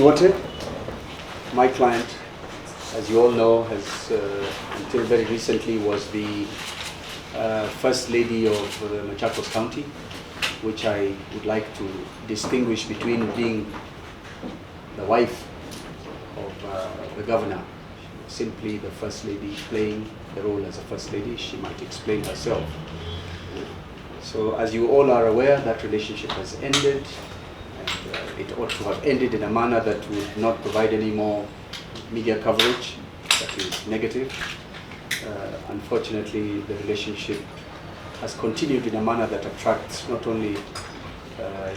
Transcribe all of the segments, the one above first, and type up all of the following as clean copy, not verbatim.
Wote, my client, as you all know, has until very recently was the First Lady of Machakos County, which I would like to distinguish between being the wife of the governor, simply the First Lady playing the role as a First Lady. She might explain herself. So as you all are aware, that relationship has ended, and it ought to have ended in a manner that would not provide any more media coverage that is negative. Unfortunately, the relationship has continued in a manner that attracts not only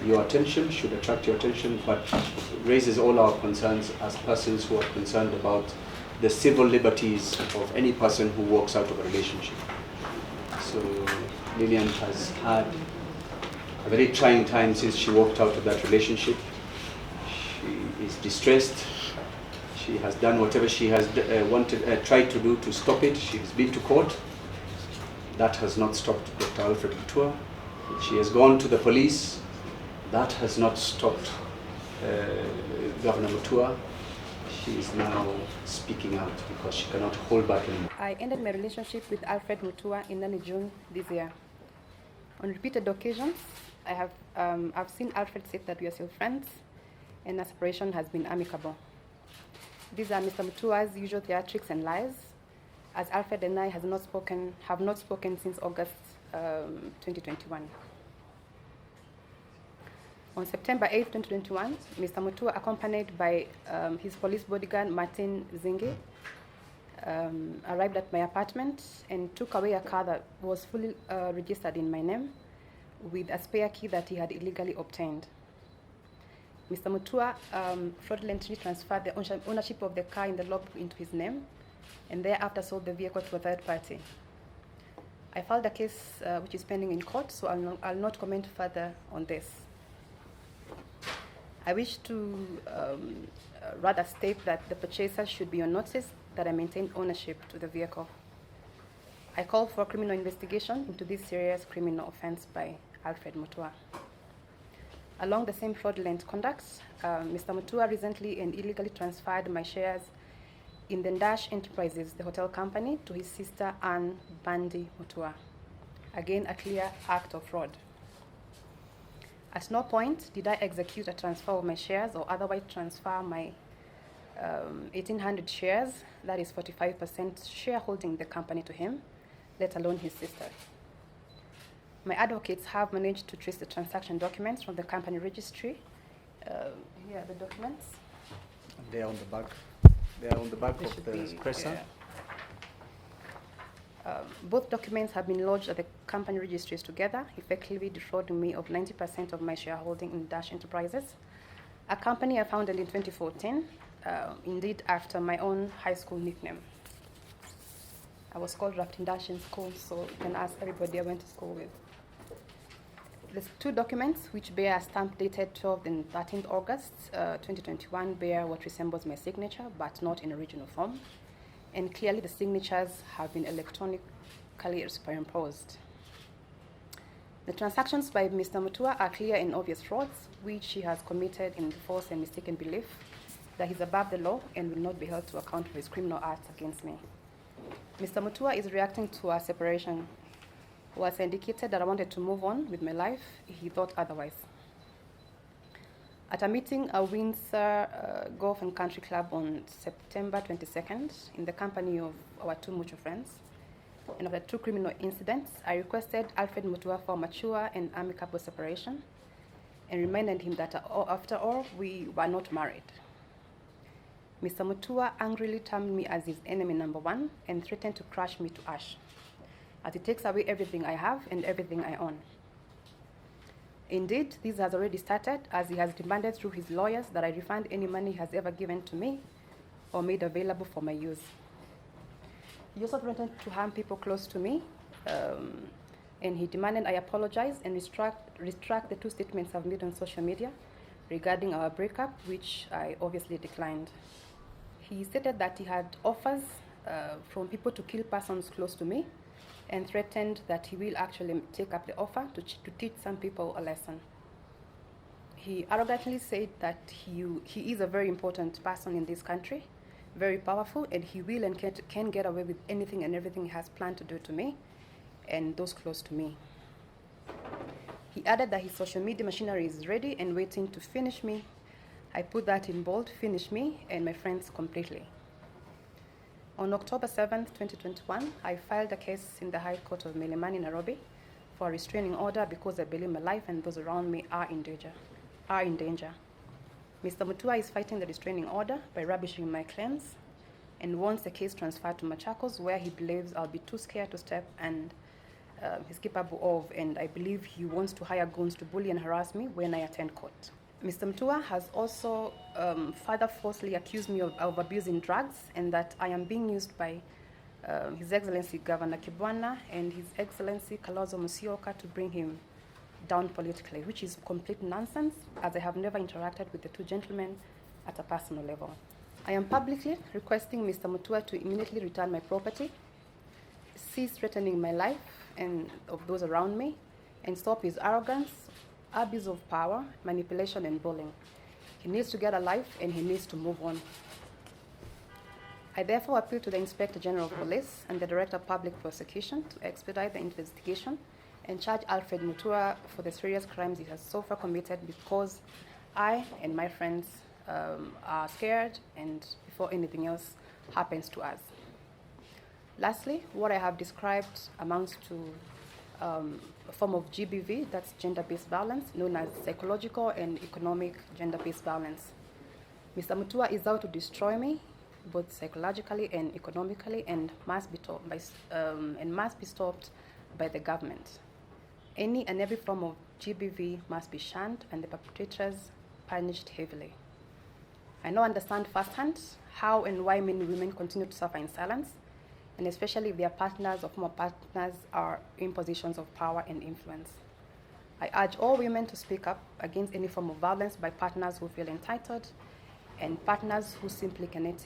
your attention, should attract your attention, but raises all our concerns as persons who are concerned about the civil liberties of any person who walks out of a relationship. So Lilian has had a very trying time since she walked out of that relationship. She is distressed. She has done whatever she has tried to do to stop it. She has been to court. That has not stopped Dr. Alfred Mutua. She has gone to the police. That has not stopped Governor Mutua. She is now speaking out because she cannot hold back anymore. I ended my relationship with Alfred Mutua in early June this year. On repeated occasions, I've seen Alfred say that we are still friends, and our separation has been amicable. These are Mr. Mutua's usual theatrics and lies, as Alfred and I have not spoken since August 2021. On September 8, 2021, Mr. Mutua, accompanied by his police bodyguard, Martin Zingi, arrived at my apartment and took away a car that was fully registered in my name with a spare key that he had illegally obtained. Mr. Mutua fraudulently transferred the ownership of the car in the logbook into his name and thereafter sold the vehicle to a third party. I filed a case which is pending in court, so I'll not comment further on this. I wish to rather state that the purchaser should be on notice that I maintain ownership to the vehicle. I call for a criminal investigation into this serious criminal offense by Alfred Mutua. Along the same fraudulent conduct, Mr. Mutua recently and illegally transferred my shares in the Dash Enterprises, the hotel company, to his sister Anne Bandi Mutua. Again, a clear act of fraud. At no point did I execute a transfer of my shares or otherwise transfer my 1,800 shares, that is 45% shareholding in the company, to him, let alone his sister. My advocates have managed to trace the transaction documents from the company registry. Here are the documents. They are on the back. They are on the back of the presser. Both documents have been lodged at the company registries together, effectively defrauding me of 90% of my shareholding in Dash Enterprises, a company I founded in 2014, indeed after my own high school nickname. I was called Rafting Dash in school, so you can ask everybody I went to school with. There's two documents which bear a stamp dated 12th and 13th August 2021 bear what resembles my signature, but not in original form. And clearly the signatures have been electronically superimposed. The transactions by Mr. Mutua are clear and obvious frauds, which he has committed in the false and mistaken belief that he's above the law and will not be held to account for his criminal acts against me. Mr. Mutua is reacting to our separation. Was indicated that I wanted to move on with my life, he thought otherwise. At a meeting at Windsor Golf and Country Club on September 22nd, in the company of our two mutual friends, and after two criminal incidents, I requested Alfred Mutua for mature and amicable separation and reminded him that after all, we were not married. Mr. Mutua angrily termed me as his enemy number one and threatened to crush me to ash, as he takes away everything I have and everything I own. Indeed, this has already started, as he has demanded through his lawyers that I refund any money he has ever given to me or made available for my use. He also threatened to harm people close to me, and he demanded I apologize and retract the two statements I've made on social media regarding our breakup, which I obviously declined. He stated that he had offers from people to kill persons close to me, and threatened that he will actually take up the offer to teach some people a lesson. He arrogantly said that he is a very important person in this country, very powerful, and he will and can get away with anything and everything he has planned to do to me and those close to me. He added that his social media machinery is ready and waiting to finish me. I put that in bold, finish me and my friends completely. On October 7th, 2021, I filed a case in the High Court of Milimani, Nairobi, for a restraining order because I believe my life and those around me are in danger. Mr. Mutua is fighting the restraining order by rubbishing my claims and wants the case transferred to Machakos, where he believes I'll be too scared to step and he's capable of, and I believe he wants to hire goons to bully and harass me when I attend court. Mr. Mutua has also further falsely accused me of abusing drugs and that I am being used by His Excellency Governor Kibwana and His Excellency Kalonzo Musyoka to bring him down politically, which is complete nonsense, as I have never interacted with the two gentlemen at a personal level. I am publicly requesting Mr. Mutua to immediately return my property, cease threatening my life and of those around me, and stop his arrogance, abuse of power, manipulation, and bullying. He needs to get a life and he needs to move on. I therefore appeal to the Inspector General of Police and the Director of Public Prosecution to expedite the investigation and charge Alfred Mutua for the serious crimes he has so far committed, because I and my friends are scared and before anything else happens to us. Lastly, what I have described amounts to a form of GBV, that's gender-based violence, known as psychological and economic gender-based violence. Mr. Mutua is out to destroy me, both psychologically and economically, and must be stopped by the government. Any and every form of GBV must be shunned and the perpetrators punished heavily. I now understand firsthand how and why many women continue to suffer in silence, and especially if their partners or former partners are in positions of power and influence. I urge all women to speak up against any form of violence by partners who feel entitled and partners who simply cannot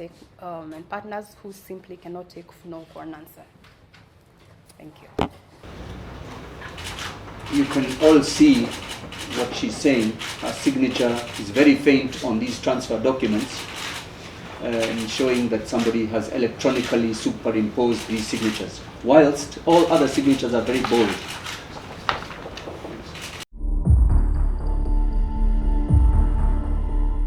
take no for an answer. Thank you. You can all see what she's saying. Her signature is very faint on these transfer documents, and showing that somebody has electronically superimposed these signatures, whilst all other signatures are very bold.